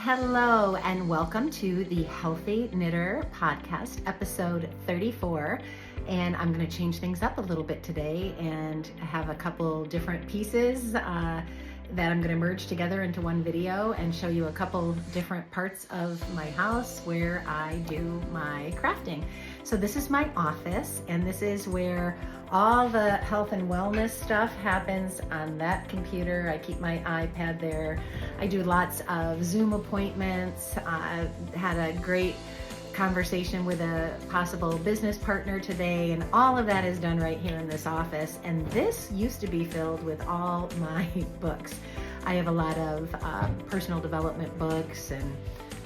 Hello and welcome to the Healthy Knitter Podcast, episode 34. And I'm going to change things up a little bit today and have a couple different pieces that I'm going to merge together into one video and show you a couple different parts of my house where I do my crafting. So this is my office, and this is where all the health and wellness stuff happens on that computer. I keep my iPad there. I do lots of Zoom appointments. I had a great conversation with a possible business partner today, and all of that is done right here in this office. And this used to be filled with all my books. I have a lot of personal development books and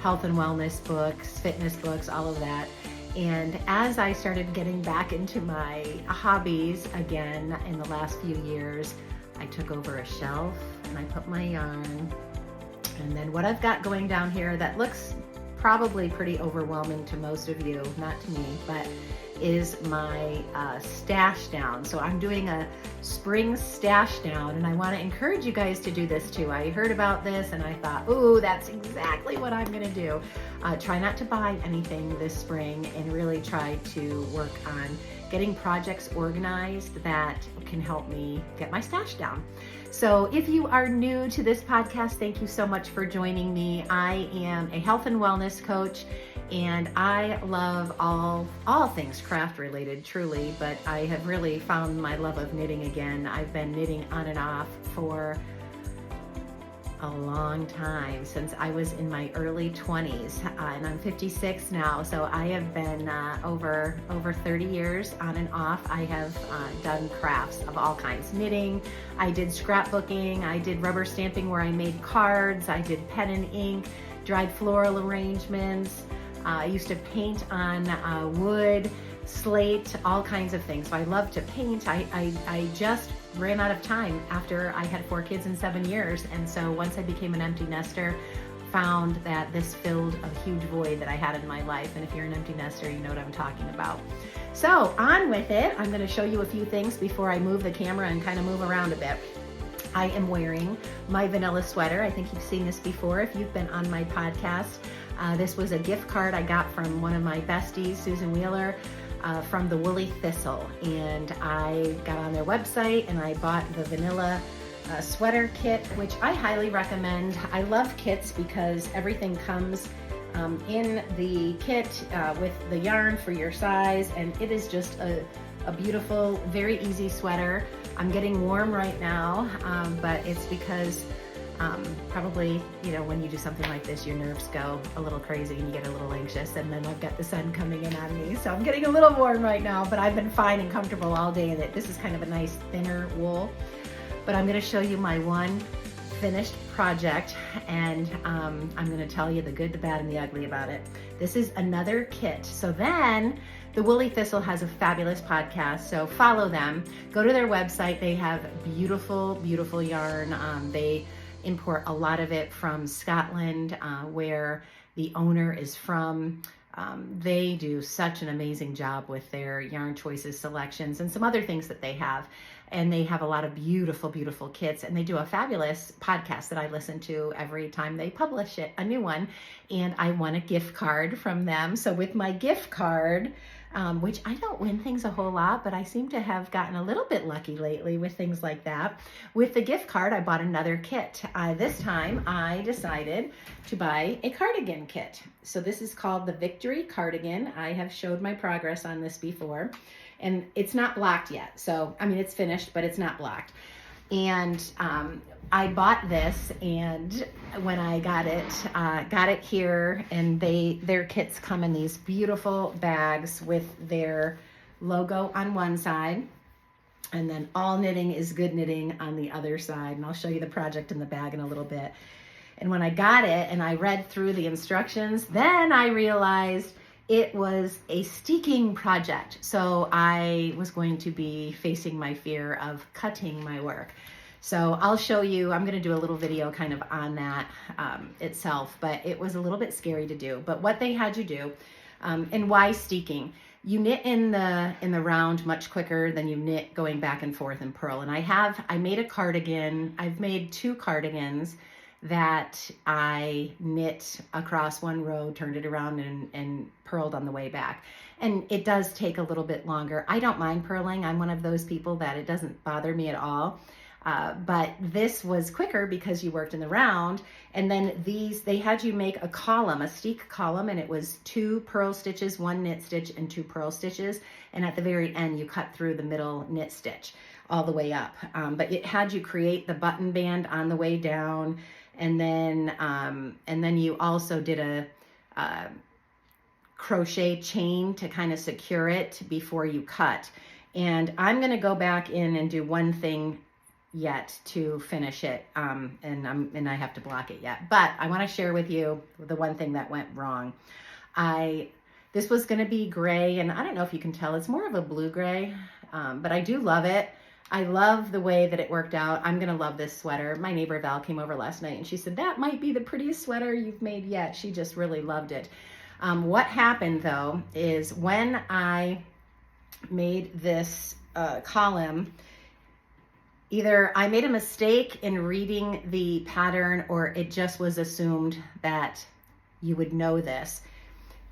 health and wellness books, fitness books, all of that. And as I started getting back into my hobbies again in the last few years, I took over a shelf and I put my yarn. And then what I've got going down here that looks probably pretty overwhelming to most of you, not to me, but is my stash down. So I'm doing a spring stash down, and I want to encourage you guys to do this too. I heard about this and I thought, ooh, that's exactly what I'm going to do. Try not to buy anything this spring and really try to work on getting projects organized that can help me get my stash down. So if you are new to this podcast, thank you so much for joining me. I am a health and wellness coach, and I love all things craft related, truly, but I have really found my love of knitting again. I've been knitting on and off for a long time, since I was in my early 20s, and I'm 56 now, so I have been over 30 years on and off. I have done crafts of all kinds. Knitting, I did scrapbooking, I did rubber stamping where I made cards, I did pen and ink, dried floral arrangements, I used to paint on wood, slate, all kinds of things. So I love to paint. I just ran out of time after I had 4 kids in 7 years. And so once I became an empty nester, found that this filled a huge void that I had in my life. And if you're an empty nester, you know what I'm talking about. So on with it. I'm going to show you a few things before I move the camera and kind of move around a bit. I am wearing my vanilla sweater. I think you've seen this before if you've been on my podcast. This was a gift card I got from one of my besties, Susan Wheeler, from the Woolly Thistle, and I got on their website and I bought the vanilla sweater kit, which I highly recommend. I love kits because everything comes in the kit with the yarn for your size, and it is just a beautiful, very easy sweater. I'm getting warm right now, but it's because probably, when you do something like this, your nerves go a little crazy and you get a little anxious, and then I've got the sun coming in on me. So I'm getting a little warm right now, but I've been fine and comfortable all day. This is kind of a nice thinner wool. But I'm going to show you my one finished project, and I'm going to tell you the good, the bad, and the ugly about it. This is another kit. So then the Woolly Thistle has a fabulous podcast, so follow them. Go to their website. They have beautiful, beautiful yarn. They import a lot of it from Scotland, where the owner is from. They do such an amazing job with their yarn choices, selections, and some other things that they have. And they have a lot of beautiful, beautiful kits. And they do a fabulous podcast that I listen to every time they publish a new one. And I won a gift card from them. So with my gift card, which I don't win things a whole lot, but I seem to have gotten a little bit lucky lately with things like that. With the gift card, I bought another kit. This time I decided to buy a cardigan kit. So this is called the Victory Cardigan. I have showed my progress on this before, and it's not blocked yet. So, it's finished, but it's not blocked. And I bought this, and when I got it here, and their kits come in these beautiful bags with their logo on one side, and then all knitting is good knitting on the other side. And I'll show you the project in the bag in a little bit. And when I got it and I read through the instructions, then I realized it was a steeking project. So I was going to be facing my fear of cutting my work. So I'll show you, I'm going to do a little video kind of on that itself, but it was a little bit scary to do. But what they had you do, and why steeking? You knit in the round much quicker than you knit going back and forth in purl. And I made a cardigan. I've made 2 cardigans that I knit across one row, turned it around and purled on the way back. And it does take a little bit longer. I don't mind purling. I'm one of those people that it doesn't bother me at all. But this was quicker because you worked in the round. And then they had you make a column, a steek column, and it was 2 purl stitches, 1 knit stitch, and 2 purl stitches. And at the very end, you cut through the middle knit stitch all the way up. But it had you create the button band on the way down. And then you also did a crochet chain to kind of secure it before you cut. And I'm going to go back in and do one thing yet to finish it, and I have to block it yet. But I want to share with you the one thing that went wrong. This was going to be gray, and I don't know if you can tell, it's more of a blue gray, but I do love it. I love the way that it worked out. I'm going to love this sweater. My neighbor Val came over last night and she said, that might be the prettiest sweater you've made yet. She just really loved it. What happened though is when I made this column, either I made a mistake in reading the pattern or it just was assumed that you would know this.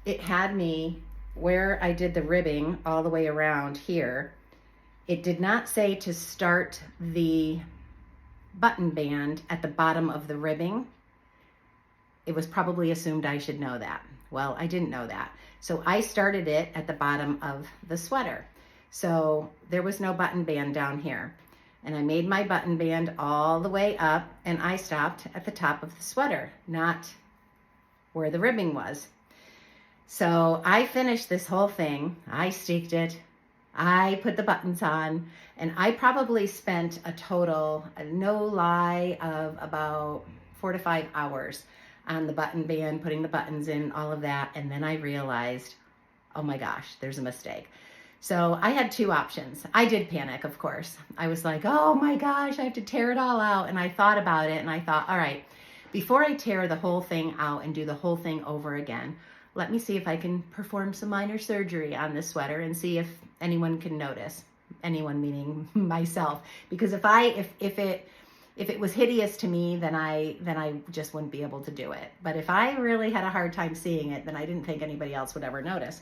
It had me where I did the ribbing all the way around here. It did not say to start the button band at the bottom of the ribbing. It was probably assumed I should know that. Well, I didn't know that. So I started it at the bottom of the sweater. So there was no button band down here. And I made my button band all the way up and I stopped at the top of the sweater, not where the ribbing was. So I finished this whole thing. I steeked it. I put the buttons on, and I probably spent a total, no lie, of about 4 to 5 hours on the button band, putting the buttons in, all of that. And then I realized, oh my gosh, there's a mistake. So I had 2 options. I did panic, of course. I was like, oh my gosh, I have to tear it all out. And I thought about it and I thought, all right, before I tear the whole thing out and do the whole thing over again, let me see if I can perform some minor surgery on this sweater and see if anyone can notice. Anyone meaning myself. Because if it was hideous to me, then I just wouldn't be able to do it. But if I really had a hard time seeing it, then I didn't think anybody else would ever notice.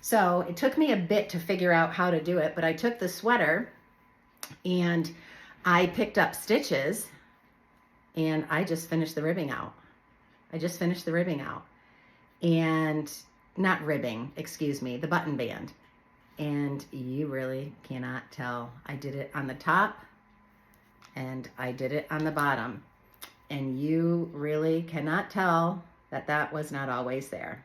So it took me a bit to figure out how to do it, but I took the sweater and I picked up stitches and I just finished the ribbing out. And not ribbing, excuse me, the button band. And you really cannot tell. I did it on the top and I did it on the bottom. And you really cannot tell that that was not always there.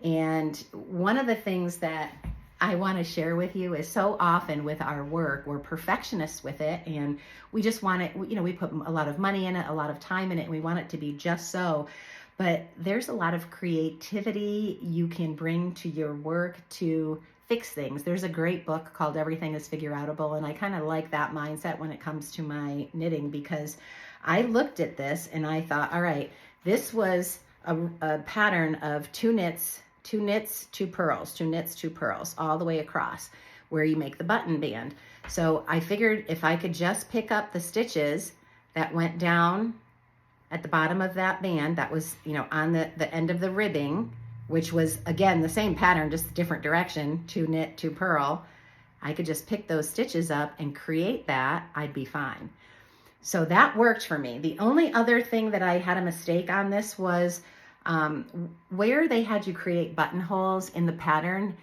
And one of the things that I want to share with you is so often with our work, we're perfectionists with it and we just want it, we put a lot of money in it, a lot of time in it, and we want it to be just so. But there's a lot of creativity you can bring to your work to fix things. There's a great book called Everything is Figure-Outable, and I kind of like that mindset when it comes to my knitting because I looked at this and I thought, all right, this was a pattern of 2 knits, 2 purls, 2 knits, 2 purls, all the way across where you make the button band. So I figured if I could just pick up the stitches that went down at the bottom of that band, that was, on the end of the ribbing, which was, again, the same pattern, just a different direction, 2 knit, 2 purl, I could just pick those stitches up and create that, I'd be fine. So that worked for me. The only other thing that I had a mistake on this was where they had you create buttonholes in the pattern,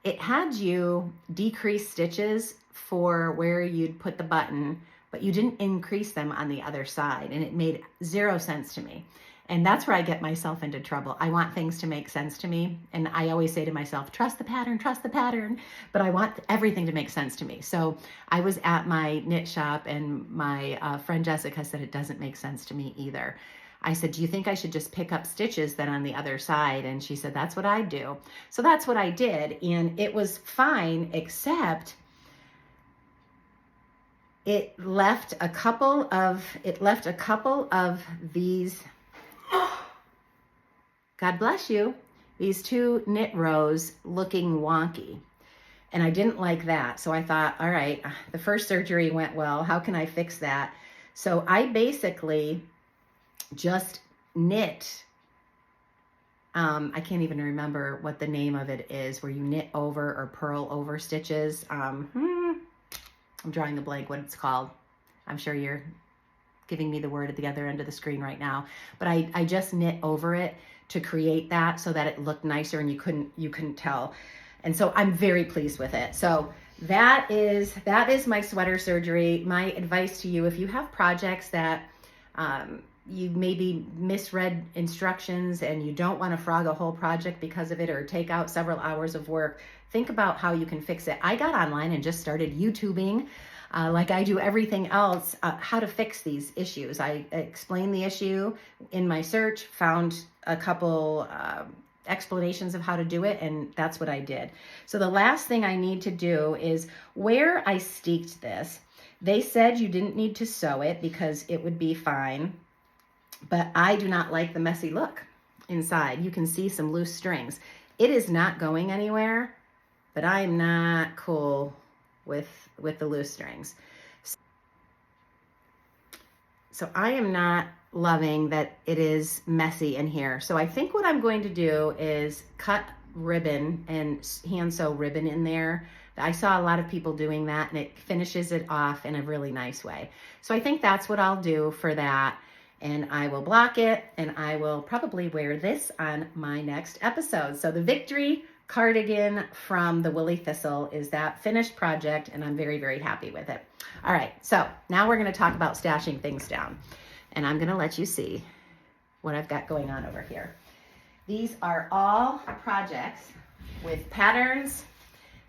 it had you decrease stitches for where you'd put the button, but you didn't increase them on the other side, and it made 0 sense to me. And that's where I get myself into trouble. I want things to make sense to me, and I always say to myself, trust the pattern, but I want everything to make sense to me. So I was at my knit shop, and my friend Jessica said it doesn't make sense to me either. I said, do you think I should just pick up stitches then on the other side? And she said, that's what I do. So that's what I did, and it was fine, except it left a couple of these, God bless you, these 2 knit rows looking wonky. And I didn't like that. So I thought, all right, the first surgery went well. How can I fix that? So I basically just knit. I can't even remember what the name of it is, where you knit over or purl over stitches. I'm drawing a blank what it's called. I'm sure you're giving me the word at the other end of the screen right now, but I just knit over it to create that so that it looked nicer and you couldn't tell. And so I'm very pleased with it. So that is my sweater surgery. My advice to you, if you have projects that you maybe misread instructions and you don't want to frog a whole project because of it, or take out several hours of work, think about how you can fix it. I got online and just started YouTubing, like I do everything else, how to fix these issues. I explained the issue in my search, found a couple explanations of how to do it, and that's what I did. So the last thing I need to do is, where I steeked this, they said you didn't need to sew it because it would be fine, but I do not like the messy look inside. You can see some loose strings. It is not going anywhere, but I'm not cool with the loose strings. So I am not loving that it is messy in here. So I think what I'm going to do is cut ribbon and hand sew ribbon in there. I saw a lot of people doing that, and it finishes it off in a really nice way. So I think that's what I'll do for that. And I will block it, and I will probably wear this on my next episode. So the Victory cardigan from the Woolly Thistle is that finished project, and I'm very, very happy with it. All right, so now we're going to talk about stashing things down, and I'm going to let you see what I've got going on over here. These are all projects with patterns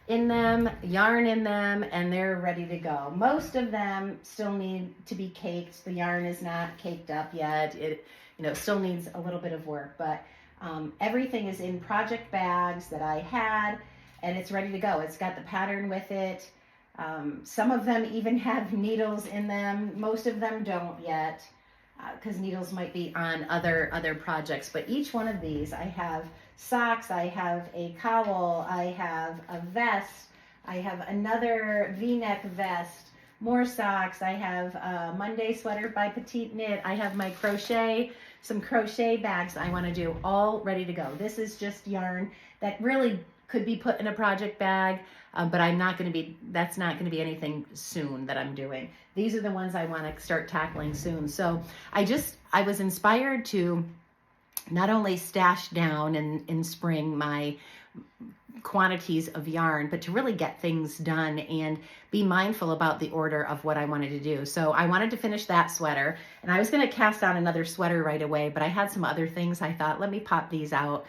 in them, yarn in them, and they're ready to go. Most of them still need to be caked. The yarn is not caked up yet. It still needs a little bit of work, but everything is in project bags that I had, and it's ready to go. It's got the pattern with it. Some of them even have needles in them. Most of them don't yet, because needles might be on other projects. But each one of these, I have socks, I have a cowl, I have a vest, I have another V-neck vest, more socks, I have a Monday sweater by Petite Knit, I have my crochet, some crochet bags I want to do, all ready to go. This is just yarn that really could be put in a project bag, but that's not going to be anything soon that I'm doing. These are the ones I want to start tackling soon. So I was inspired to not only stash down in spring my quantities of yarn, but to really get things done and be mindful about the order of what I wanted to do. So I wanted to finish that sweater, and I was going to cast on another sweater right away, but I had some other things. I thought, let me pop these out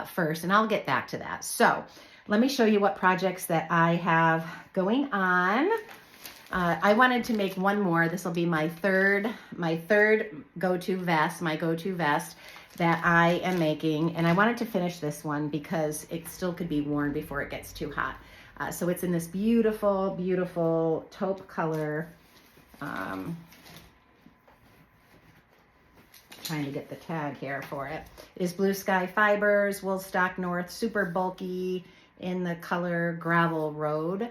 first, and I'll get back to that. So let me show you what projects that I have going on. I wanted to make one more. This will be my third go-to vest, my go-to vest that I am making, and I wanted to finish this one because it still could be worn before it gets too hot. So it's in this beautiful, beautiful taupe color. Trying to get the tag here for it. It is Blue Sky Fibers, Woolstock North, super bulky in the color Gravel Road.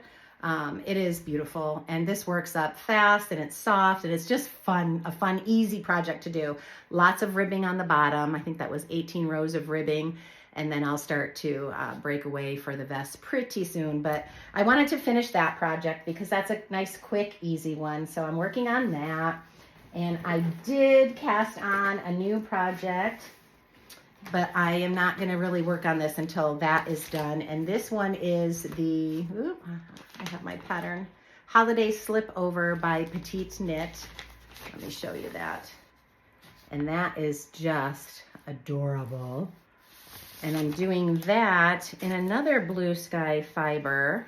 It is beautiful, and this works up fast, and it's soft, and it's just fun, a fun, easy project to do. Lots of ribbing on the bottom. I think that was 18 rows of ribbing, and then I'll start to break away for the vest pretty soon. But I wanted to finish that project because that's a nice, quick, easy one. So I'm working on that, and I did cast on a new project, but I am not going to really work on this until that is done. And this one is the, I have my pattern, Holiday Slip Over by Petite Knit. Let me show you that. And that is just adorable. And I'm doing that in another Blue Sky Fiber,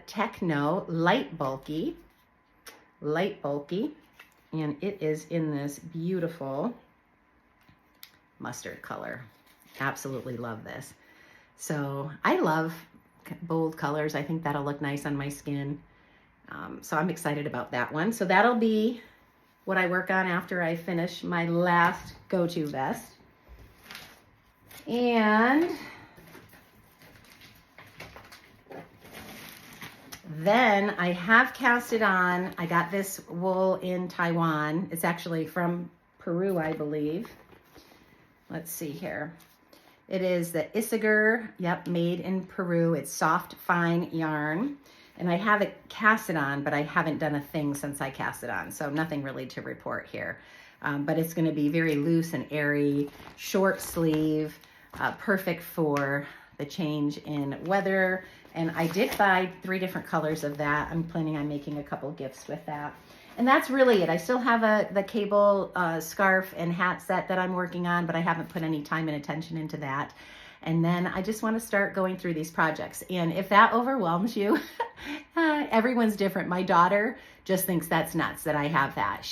Techno, light bulky, and it is in this beautiful mustard color. Absolutely love this. So I love bold colors. I think that'll look nice on my skin. So I'm excited about that one. So that'll be what I work on after I finish my last go-to vest. And then I have cast it on. I got this wool in Taiwan. It's actually from Peru, I believe. Let's see here. It is the Isager, yep, made in Peru. It's soft, fine yarn. And I have it casted on, but I haven't done a thing since I cast it on. So nothing really to report here. But it's gonna be very loose and airy, short sleeve, perfect for the change in weather. And I did buy 3 different colors of that. I'm planning on making a couple gifts with that. And that's really it. I still have the cable scarf and hat set that I'm working on, but I haven't put any time and attention into that. And then I just want to start going through these projects. And if that overwhelms you, everyone's different. My daughter just thinks that's nuts that I have that.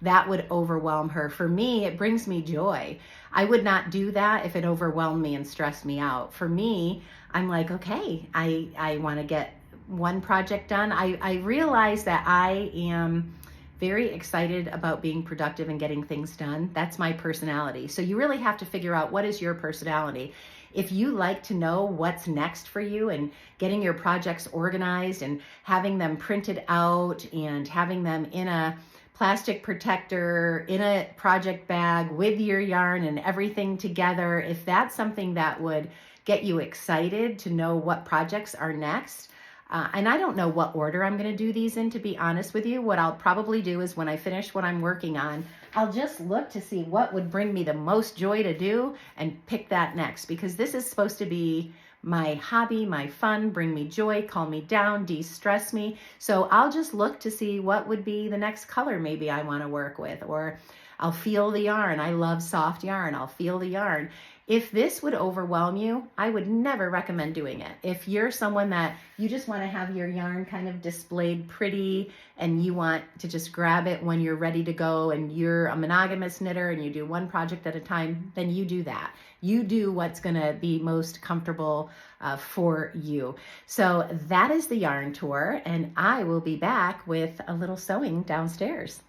That would overwhelm her. For me, it brings me joy. I would not do that if it overwhelmed me and stressed me out. For me, I'm like, okay, I want to get one project done. I realize that I am very excited about being productive and getting things done. That's my personality. So you really have to figure out what is your personality. If you like to know what's next for you and getting your projects organized and having them printed out and having them in a plastic protector, in a project bag with your yarn and everything together, if that's something that would get you excited to know what projects are next, and I don't know what order I'm going to do these in, to be honest with you. What I'll probably do is when I finish what I'm working on, I'll just look to see what would bring me the most joy to do and pick that next, because this is supposed to be my hobby, my fun, bring me joy, calm me down, de-stress me. So I'll just look to see what would be the next color maybe I want to work with, or I'll feel the yarn. I love soft yarn. I'll feel the yarn. If this would overwhelm you, I would never recommend doing it. If you're someone that you just want to have your yarn kind of displayed pretty and you want to just grab it when you're ready to go and you're a monogamous knitter and you do one project at a time, then you do that. You do what's going to be most comfortable for you. So that is the yarn tour, and I will be back with a little sewing downstairs.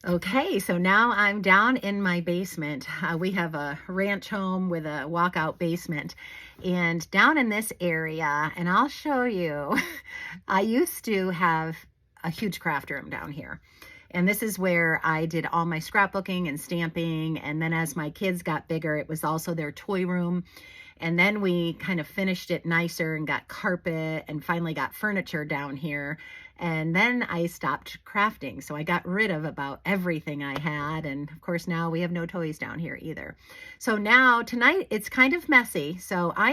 Okay, so now I'm down in my basement. We have a ranch home with a walkout basement, and down in this area, and I'll show you, I used to have a huge craft room down here. And this is where I did all my scrapbooking and stamping. And then as my kids got bigger, it was also their toy room. And then we kind of finished it nicer and got carpet and finally got furniture down here. And then I stopped crafting. So I got rid of about everything I had. And of course, now we have no toys down here either. So now tonight it's kind of messy. So I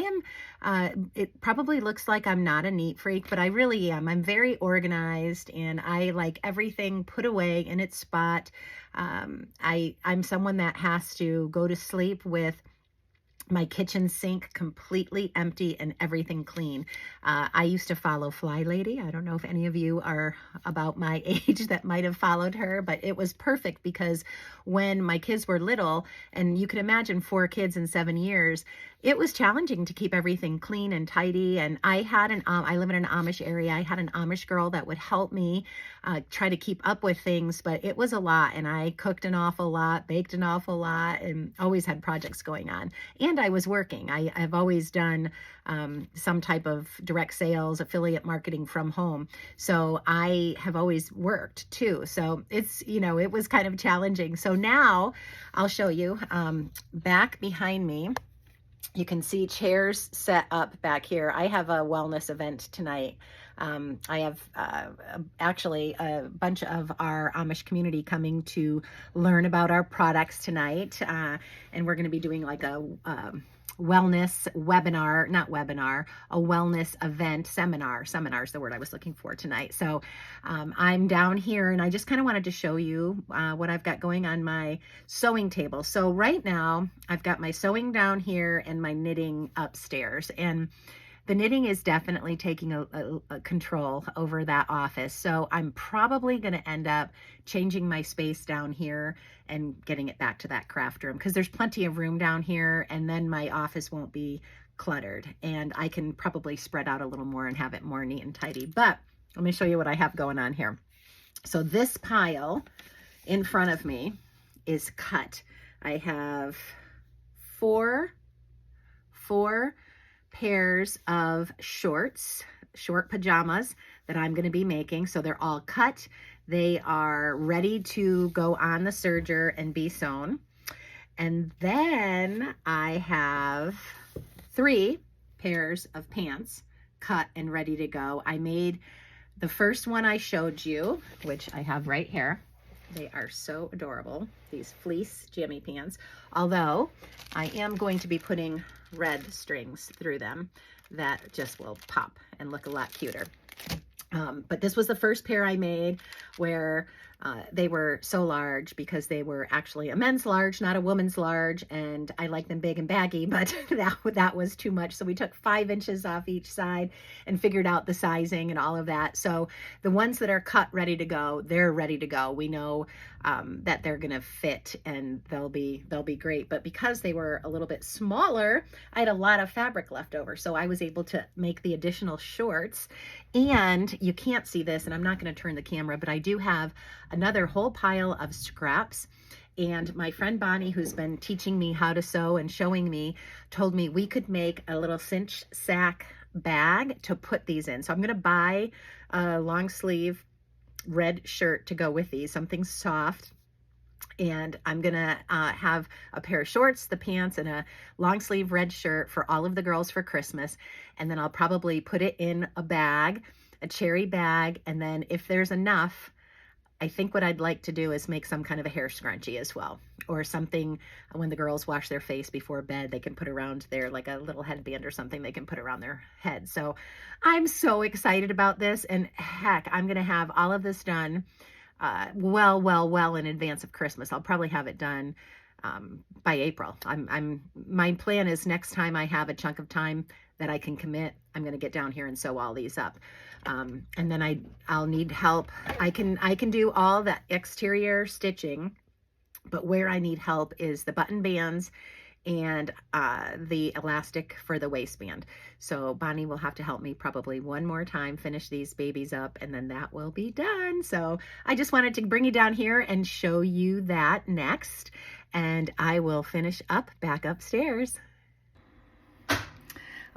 am, it probably looks like I'm not a neat freak, but I really am. I'm very organized and I like everything put away in its spot. I'm someone that has to go to sleep with my kitchen sink completely empty and everything clean. I used to follow Fly Lady. I don't know if any of you are about my age that might have followed her, but it was perfect because when my kids were little, and you can imagine 4 kids in 7 years, it was challenging to keep everything clean and tidy. And I had I live in an Amish area. I had an Amish girl that would help me try to keep up with things, but it was a lot. And I cooked an awful lot, baked an awful lot, and always had projects going on. And I was working. I've always done some type of direct sales, affiliate marketing from home. So I have always worked too. So it's, it was kind of challenging. So now I'll show you back behind me. You can see chairs set up back here. I have a wellness event tonight. I have actually a bunch of our Amish community coming to learn about our products tonight. And we're going to be doing like a wellness webinar, a wellness event, seminar is the word I was looking for tonight. So I'm down here and I just kind of wanted to show you what I've got going on my sewing table. So right now I've got my sewing down here and my knitting upstairs, and the knitting is definitely taking a control over that office. So I'm probably going to end up changing my space down here and getting it back to that craft room, because there's plenty of room down here, and then my office won't be cluttered and I can probably spread out a little more and have it more neat and tidy. But let me show you what I have going on here. So this pile in front of me is cut. I have four pairs of short pajamas that I'm going to be making. So they're all cut. They are ready to go on the serger and be sewn. And then I have 3 pairs of pants cut and ready to go. I made the first one I showed you, which I have right here. They are so adorable, these fleece jammy pants. Although I am going to be putting red strings through them that just will pop and look a lot cuter. But this was the first pair I made where they were so large because they were actually a men's large, not a woman's large. And I like them big and baggy, but that was too much. So we took 5 inches off each side and figured out the sizing and all of that. So the ones that are cut ready to go, they're ready to go. We know that they're going to fit and they'll be great. But because they were a little bit smaller, I had a lot of fabric left over. So I was able to make the additional shorts. And you can't see this, and I'm not going to turn the camera, but I do have another whole pile of scraps. And my friend Bonnie, who's been teaching me how to sew and showing me, told me we could make a little cinch sack bag to put these in. So I'm going to buy a long sleeve red shirt to go with these, something soft. And I'm going to have a pair of shorts, the pants, and a long sleeve red shirt for all of the girls for Christmas. And then I'll probably put it in a bag, a cherry bag. And then if there's enough, I think what I'd like to do is make some kind of a hair scrunchie as well, or something when the girls wash their face before bed, they can put around their, like a little headband or something they can put around their head. So I'm so excited about this. And heck, I'm going to have all of this done well in advance of Christmas. I'll probably have it done by April. My plan is next time I have a chunk of time that I can commit, I'm going to get down here and sew all these up. And then I'll need help. I can do all the exterior stitching, but where I need help is the button bands and the elastic for the waistband. So Bonnie will have to help me probably one more time, finish these babies up, and then that will be done. So I just wanted to bring you down here and show you that next, and I will finish up back upstairs.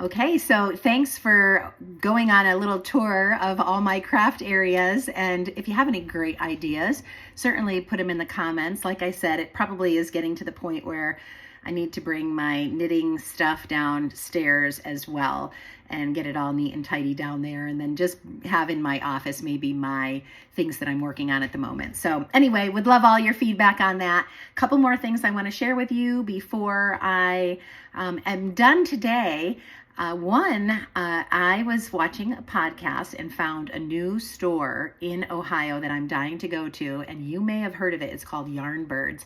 Okay, so thanks for going on a little tour of all my craft areas. And if you have any great ideas, certainly put them in the comments. Like I said, it probably is getting to the point where I need to bring my knitting stuff downstairs as well and get it all neat and tidy down there, and then just have in my office maybe my things that I'm working on at the moment. So anyway, would love all your feedback on that. A couple more things I want to share with you before I am done today. I was watching a podcast and found a new store in Ohio that I'm dying to go to, and you may have heard of it. It's called Yarn Birds,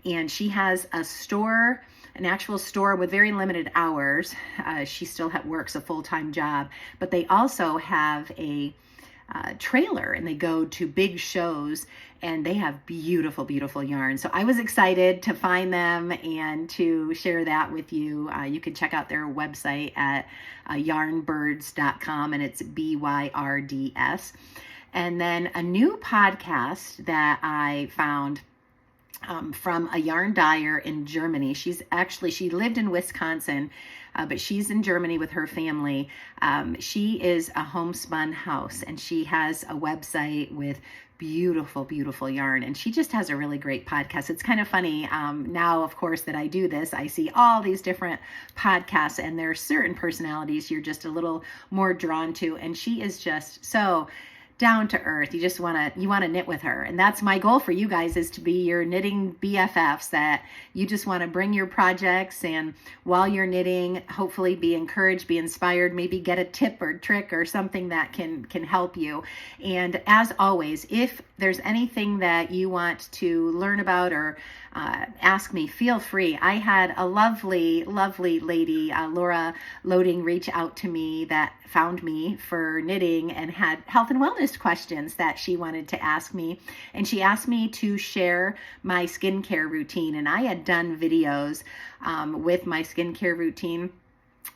and she has a store, an actual store with very limited hours. She still works a full-time job, but they also have a trailer, and they go to big shows, and they have beautiful, beautiful yarn. So I was excited to find them and to share that with you. You can check out their website at yarnbirds.com, and it's BYRDS. And then a new podcast that I found from a yarn dyer in Germany. She lived in Wisconsin, but she's in Germany with her family. She is a homespun house, and she has a website with beautiful, beautiful yarn. And she just has a really great podcast. It's kind of funny. Now, of course, that I do this, I see all these different podcasts, and there are certain personalities you're just a little more drawn to. And she is just so down to earth. You want to knit with her. And that's my goal for you guys, is to be your knitting BFFs, that you just want to bring your projects, and while you're knitting, hopefully be encouraged, be inspired, maybe get a tip or trick or something that can help you. And as always, if there's anything that you want to learn about or ask me, feel free. I had a lovely, lovely lady, Laura Loading, reach out to me that found me for knitting and had health and wellness questions that she wanted to ask me. And she asked me to share my skincare routine. And I had done videos with my skincare routine,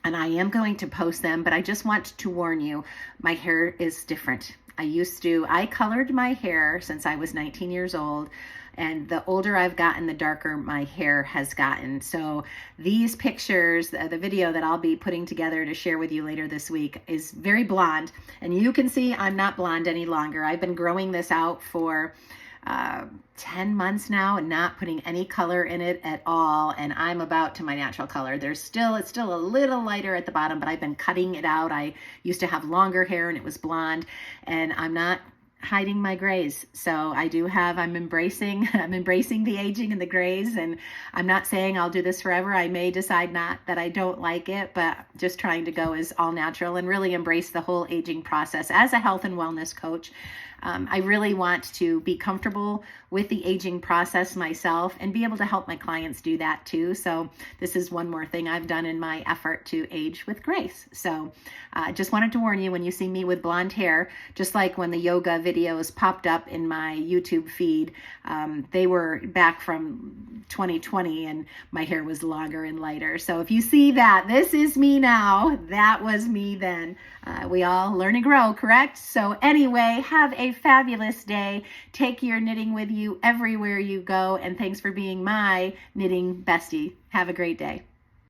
and I am going to post them, but I just want to warn you, my hair is different. I colored my hair since I was 19 years old, And the older I've gotten, the darker my hair has gotten. So these pictures, the video that I'll be putting together to share with you later this week is very blonde. And you can see I'm not blonde any longer. I've been growing this out for 10 months now and not putting any color in it at all. And I'm about to my natural color. It's still a little lighter at the bottom, but I've been cutting it out. I used to have longer hair and it was blonde, and I'm not hiding my grays. So I'm embracing the aging and the grays, and I'm not saying I'll do this forever. I may decide not, that I don't like it, but just trying to go as all natural and really embrace the whole aging process as a health and wellness coach. I really want to be comfortable with the aging process myself and be able to help my clients do that too. So this is one more thing I've done in my effort to age with grace. So just wanted to warn you, when you see me with blonde hair, just like when the yoga videos popped up in my YouTube feed, they were back from 2020 and my hair was longer and lighter. So if you see that, this is me now. That was me then. We all learn and grow, correct? So anyway, have a fabulous day. Take your knitting with you everywhere you go. And thanks for being my knitting bestie. Have a great day.